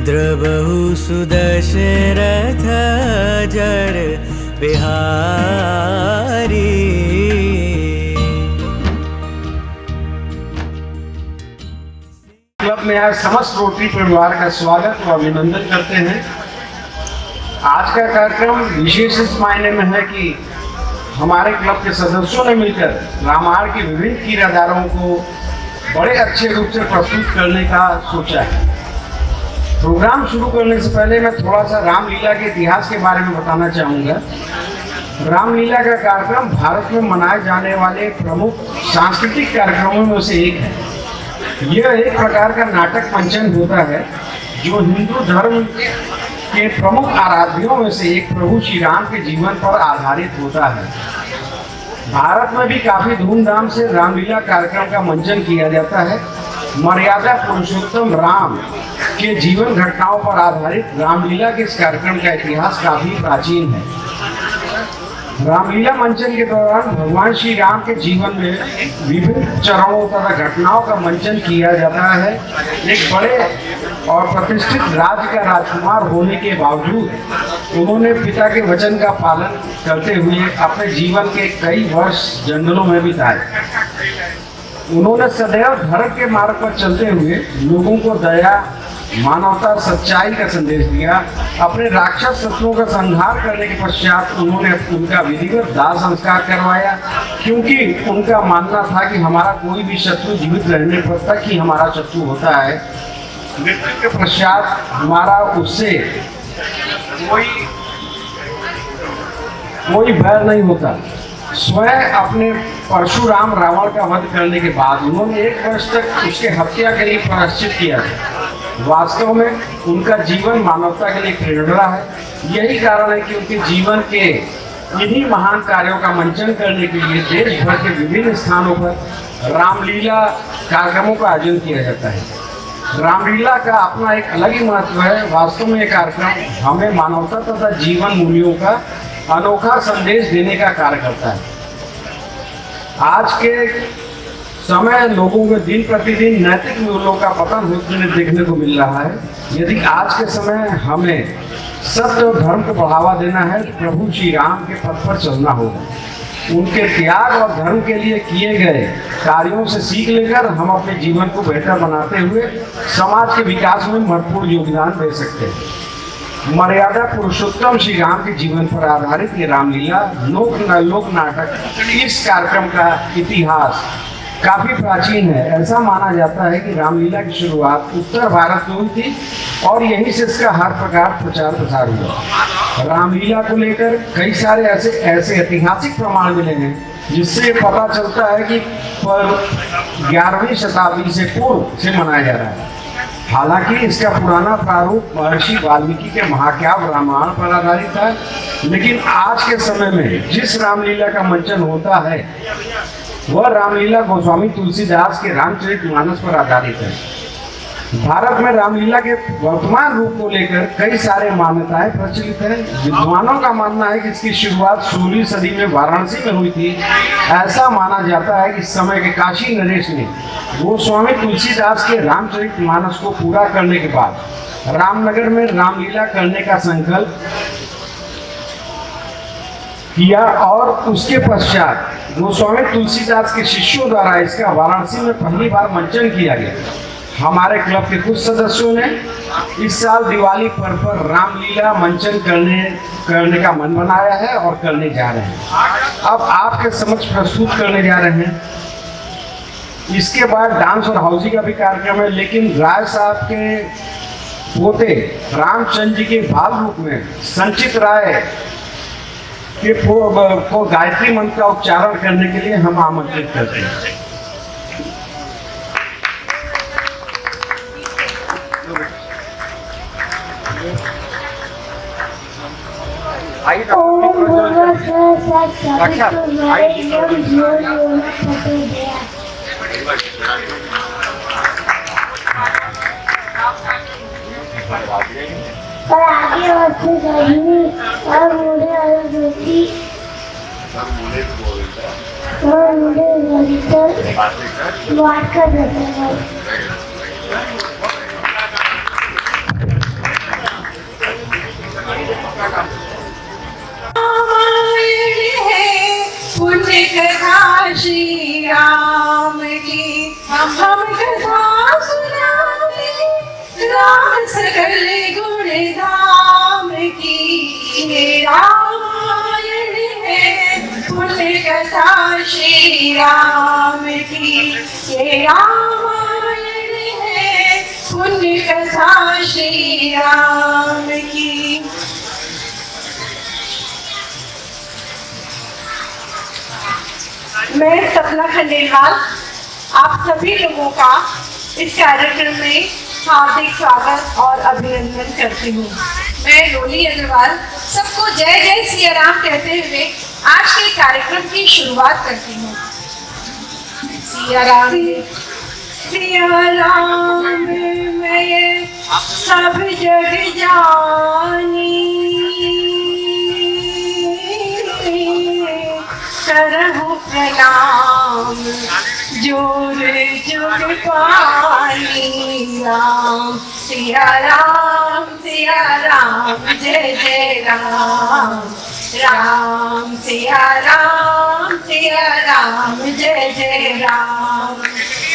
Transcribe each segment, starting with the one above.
द्रवहु सुदशरथ जर बिहारी। क्लब में आज समस्त रोटरी परिवार का स्वागत और अभिनंदन करते हैं। आज का कार्यक्रम विशेष इस मायने में है कि हमारे क्लब के सदस्यों ने मिलकर रामायण की विभिन्न किरदारों को बड़े अच्छे रूप से प्रस्तुत करने का सोचा है। प्रोग्राम शुरू करने से पहले मैं थोड़ा सा रामलीला के इतिहास के बारे में बताना चाहूँगा। रामलीला का कार्यक्रम भारत में मनाए जाने वाले प्रमुख सांस्कृतिक कार्यक्रमों में से एक है। यह एक प्रकार का नाटक मंचन होता है जो हिंदू धर्म के प्रमुख आराध्यों में से एक प्रभु श्री राम के जीवन पर आधारित होता है। भारत में भी काफी धूमधाम से रामलीला कार्यक्रम का मंचन किया जाता है। मर्यादा पुरुषोत्तम राम के जीवन घटनाओं पर आधारित रामलीला के इस कार्यक्रम का इतिहास काफी प्राचीन है। रामलीला मंचन के दौरान भगवान श्री राम के जीवन में विभिन्न चरणों तथा घटनाओं का मंचन किया जाता है। एक बड़े और प्रतिष्ठित राज्य का राजकुमार होने के बावजूद उन्होंने पिता के वचन का पालन करते हुए अपने जीवन के कई वर्ष जंगलों में बिताए। उन्होंने सदैव धर्म के मार्ग पर चलते हुए लोगों को दया, मानवता, सच्चाई का संदेश दिया। अपने राक्षस शत्रुओं का संहार करने के पश्चात उन्होंने उनका विधिवत दाह संस्कार करवाया, क्योंकि उनका मानना था कि हमारा कोई भी शत्रु जीवित रहने पर तक ही हमारा शत्रु होता है। मृत्यु के पश्चात हमारा उससे कोई बैर नहीं होता। स्वयं अपने परशुराम रावण का वध करने के बाद उन्होंने 1 वर्ष तक उसके हत्या के लिए प्रायश्चित किया। वास्तव में उनका जीवन मानवता के लिए प्रेरणा है। यही कारण है कि उनके जीवन के इन्हीं महान कार्यों का मंचन करने के लिए देश भर के विभिन्न स्थानों पर रामलीला कार्यक्रमों का आयोजन किया जाता है। रामलीला का अपना एक अलग ही महत्व है। वास्तव में यह कार्यक्रम हमें मानवता तथा जीवन मूल्यों का अनोखा संदेश देने का कार्य करता है। आज के समय लोगों के दिन प्रतिदिन नैतिक मूल्यों का पतन होते देखने को मिल रहा है। यदि आज के समय हमें सत्य और धर्म को बढ़ावा देना है तो प्रभु श्री राम के पथ पर चलना होगा। उनके त्याग और धर्म के लिए किए गए कार्यों से सीख लेकर हम अपने जीवन को बेहतर बनाते हुए समाज के विकास में महत्वपूर्ण योगदान दे सकते हैं। मर्यादा पुरुषोत्तम श्री राम के जीवन पर आधारित ये रामलीला लोक नाटक इस कार्यक्रम का इतिहास काफी प्राचीन है। ऐसा माना जाता है कि रामलीला की शुरुआत उत्तर भारत में हुई थी और यहीं से इसका हर प्रकार प्रचार प्रसार हुआ। रामलीला को लेकर कई सारे ऐसे ऐतिहासिक प्रमाण मिले हैं जिससे पता चलता है कि 11वीं शताब्दी से पूर्व से मनाया जा रहा है। हालांकि इसका पुराना प्रारूप महर्षि वाल्मीकि के महाकाव्य रामायण पर आधारित था, लेकिन आज के समय में जिस रामलीला का मंचन होता है वह रामलीला गोस्वामी तुलसीदास के रामचरितमानस पर आधारित है। भारत में रामलीला के वर्तमान रूप को लेकर कई सारे मान्यताएं प्रचलित हैं। विद्वानों का मानना है कि इसकी शुरुआत 16वीं सदी में वाराणसी में हुई थी। ऐसा माना जाता है कि इस समय के काशी नरेश ने गोस्वामी तुलसीदास के रामचरितमानस को पूरा करने के बाद रामनगर में रामलीला करने का संकल्प किया और उसके पश्चात गोस्वामी तुलसीदास के शिष्यों द्वारा इसका वाराणसी में पहली बार मंचन किया गया। हमारे क्लब के कुछ सदस्यों ने इस साल दिवाली पर्व पर रामलीला मंचन करने का मन बनाया है और करने जा रहे हैं। अब आपके समक्ष प्रस्तुत करने जा रहे हैं। इसके बाद डांस और हाउसी का भी कार्यक्रम है, लेकिन राय साहब के पोते रामचंद्र जी के बाल रूप में संचित राय के को गायत्री मंत्र का उच्चारण करने के लिए हम आमंत्रित करते हैं। और आगे बढ़ते गर्मी और मुझे अनुभूति और मुझे भीतर बात कर देता है। सकल गुण धाम की ये रामायण है, पुण्य कथा श्री राम की ये रामायण है, पुण्य कथा श्री राम की। मैं सपना खंडेलवाल आप सभी लोगों का इस कार्यक्रम में हार्दिक स्वागत और अभिनंदन करती हूँ। मैं रोली अग्रवाल सबको जय जय सिया राम कहते हुए आज के कार्यक्रम की शुरुआत करती हूँ। सिया राम मैं ये सब जग जानी, करहूँ प्रणाम जोर जुग पानी राम। सिया राम जय जय राम, राम सिया राम जय जय राम।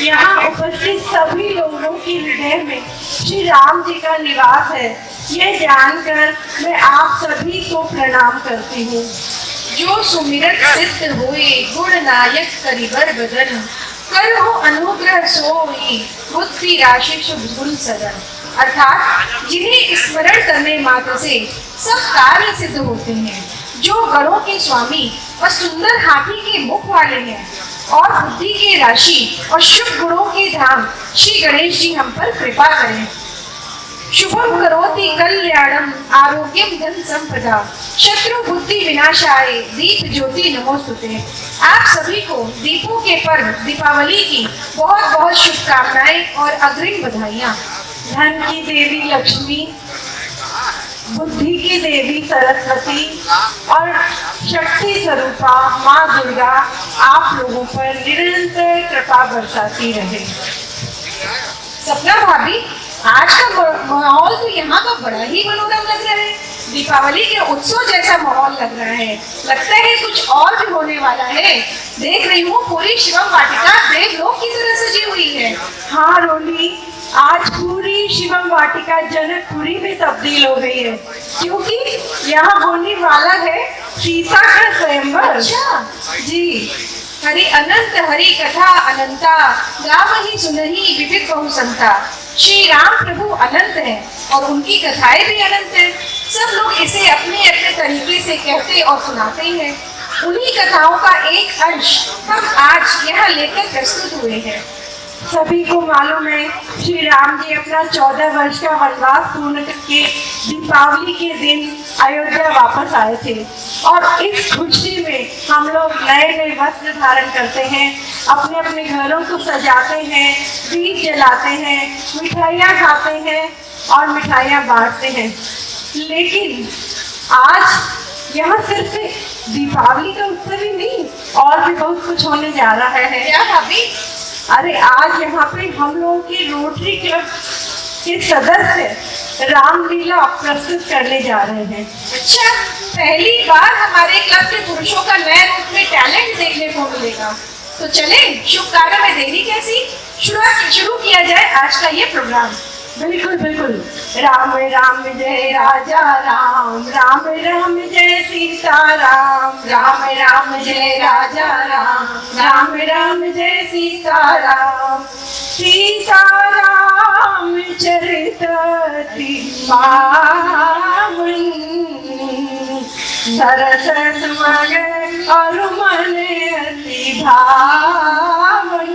यहाँ उपस्थित सभी लोगों के हृदय में श्री राम जी का निवास है, ये जानकर मैं आप सभी को प्रणाम करती हूँ। जो सुमिरन सिद्ध हुए गुण नायक करिबर बदन, करहु अनुग्रह सोई बुद्धि राशि शुभ गुण सदन। अर्थात जिन्हें स्मरण करने मात्र से सब कार्य सिद्ध होते हैं, जो गणों के स्वामी और सुंदर हाथी के मुख वाले हैं और बुद्धि के राशि और शुभ गुणों के धाम श्री गणेश जी हम पर कृपा करें। शुभम करोति कल्याणम आरोग्यम धन संपदा, शत्रु बुद्धि विनाशाय दीप ज्योति नमोस्तुते। आप सभी को दीपों के पर्व दीपावली की बहुत बहुत शुभकामनाएं और अग्रिम बधाइयाँ। धन की देवी लक्ष्मी, बुद्धि की देवी सरस्वती और शक्ति स्वरूपा माँ दुर्गा आप लोगों पर निरंतर कृपा बरसाती रहे। सपना भाभी, आज का माहौल तो यहाँ का बड़ा ही मनोरम लग रहा है। दीपावली के उत्सव जैसा माहौल लग रहा है। लगता है कुछ और भी होने वाला है। देख रही हूँ पूरी शिवम वाटिका देवलोक की तरह सजी हुई है। हाँ रोली, आज पूरी शिवम वाटिका जनकपुरी में तब्दील हो गई है, क्योंकि यहाँ होने वाला है सीता का स्वयंवर। अच्छा जी। हरि अनंत हरि कथा अनंता, गावहि सुनहि विविध बहु संता। श्री राम प्रभु अनंत है और उनकी कथाएं भी अनंत है। सब लोग इसे अपने अपने तरीके से कहते और सुनाते हैं। उन्हीं कथाओं का एक अंश हम आज यहाँ लेकर प्रस्तुत हुए हैं। सभी को मालूम है श्री राम जी अपना 14 वर्ष का वनवास पूर्ण करके दीपावली के दिन अयोध्या वापस आए थे, और इस खुशी में हम लोग नए नए वस्त्र धारण करते हैं, अपने अपने घरों को सजाते हैं, दीप जलाते हैं, मिठाइयाँ खाते हैं और मिठाइयाँ बांटते हैं। लेकिन आज यहाँ सिर्फ दीपावली का उत्सव ही नहीं, और भी बहुत कुछ होने जा रहा है। क्या भाभी? अरे आज यहाँ पे हम लोगों की रोटरी क्लब के सदस्य रामलीला प्रस्तुत करने जा रहे हैं। अच्छा, पहली बार हमारे क्लब के पुरुषों का नए रूप में टैलेंट देखने को मिलेगा। तो चले शुभ कार्य में देरी कैसी, शुरू किया जाए आज का ये प्रोग्राम। बिल्कुल बिल्कुल। राम राम जय राजा राम, राम राम जय सीता राम, राम राम जय राजा राम, राम राम जय सीता राम। सीता राम चरित पावन, सरस सुमग और मन अति भावन।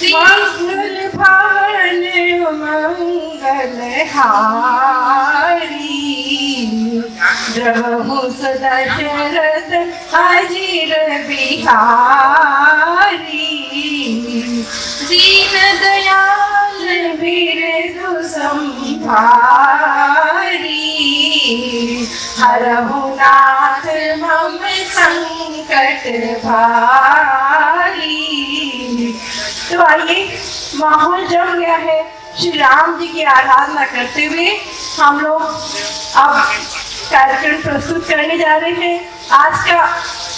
मंगल भवन मंगल हारी, द्रवहु दशरथ अजीर बिहारी। दीन दयाल बिरधु संभारी, हरहु नाथ मम संकट भारी। तो आइए, माहौल जम गया है। श्री राम जी की आराधना करते हुए हम लोग अब कार्यक्रम प्रस्तुत करने जा रहे हैं। आज का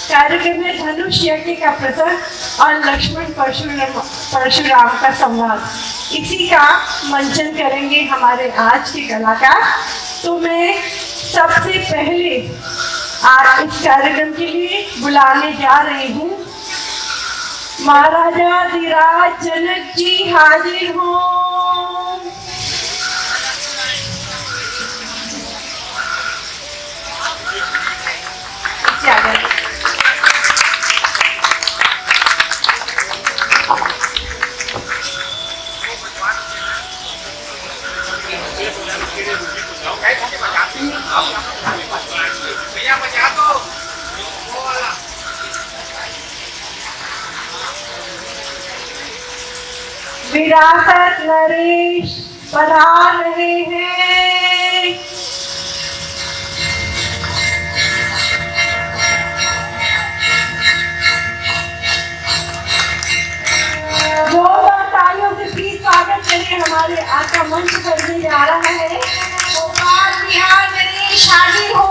कार्यक्रम है धनुष यज्ञ का प्रसंग और लक्ष्मण परशुराम का संवाद। इसी का मंचन करेंगे हमारे आज के कलाकार। तो मैं सबसे पहले आज इस कार्यक्रम के लिए बुलाने जा रही हूँ महाराजा धीराज जनक जी हाजिर हो। विरासत नरेश पधार रहे हैं। जोरदार तालियों से प्लीज स्वागत करिए। हमारे आज का मंच करने जा रहा है गोपाल बिहार नरेश हाजिर हो।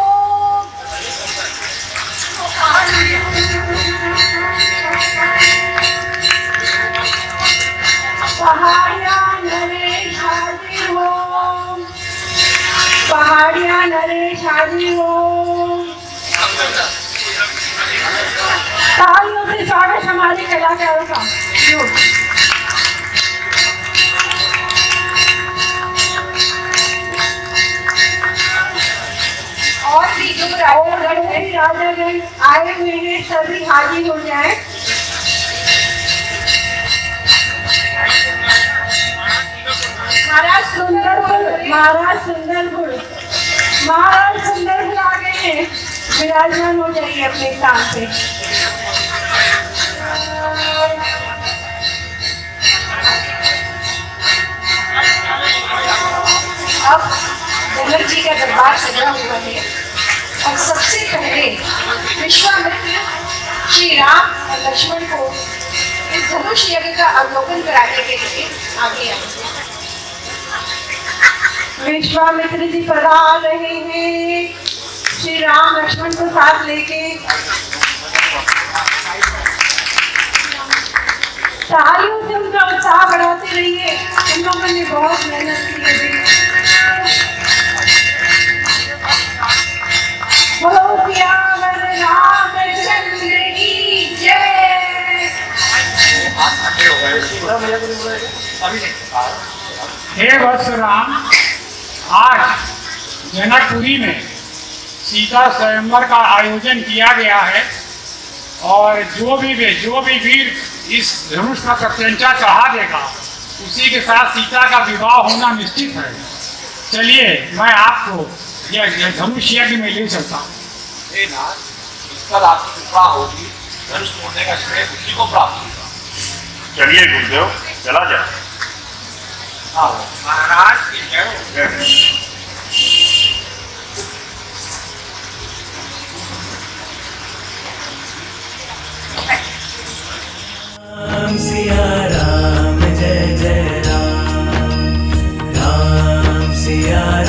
पहाड़िया नरेश हाजिर हो। पहाड़िया नरेश हाजिर हो। तालियों से स्वागत हमारे कलाकारों का। और भी जो राजागण आए हुए हैं सभी हाजिर हो जाए। महाराज सुंदरपुर आ गए हैं। विराजमान हो जाइए अपने स्थान पे। अब जनक जी का दरबार सजा हुआ है और सबसे पहले विश्वामित्र श्री राम और लक्ष्मण को इस धनुष यज्ञ का अवलोकन कराने के लिए आगे आए। विश्वामित्र जी पधार रहे हैं श्री राम लक्ष्मण को साथ लेके। तालियों से उनका उत्साह बढ़ाते रहिए। उन लोगों ने बहुत मेहनत की है। बोलो सियावर रामचंद्र की जय। हे वत्स राम, आज जनकपुरी में सीता स्वयंवर का आयोजन किया गया है और जो भी वीर इस धनुष का प्रत्यंचा चढ़ा देगा उसी के साथ सीता का विवाह होना निश्चित है। चलिए मैं आपको यह धनुष यज्ञ में ले चलता हूँ। इस पर आपकी कृपा होगी, धनुष तोड़ने का श्रेय उसी को प्राप्त होगा। चलिए गुरुदेव, चला जाए। महाराज की जय। राम सिया राम जय जय राम। राम सिया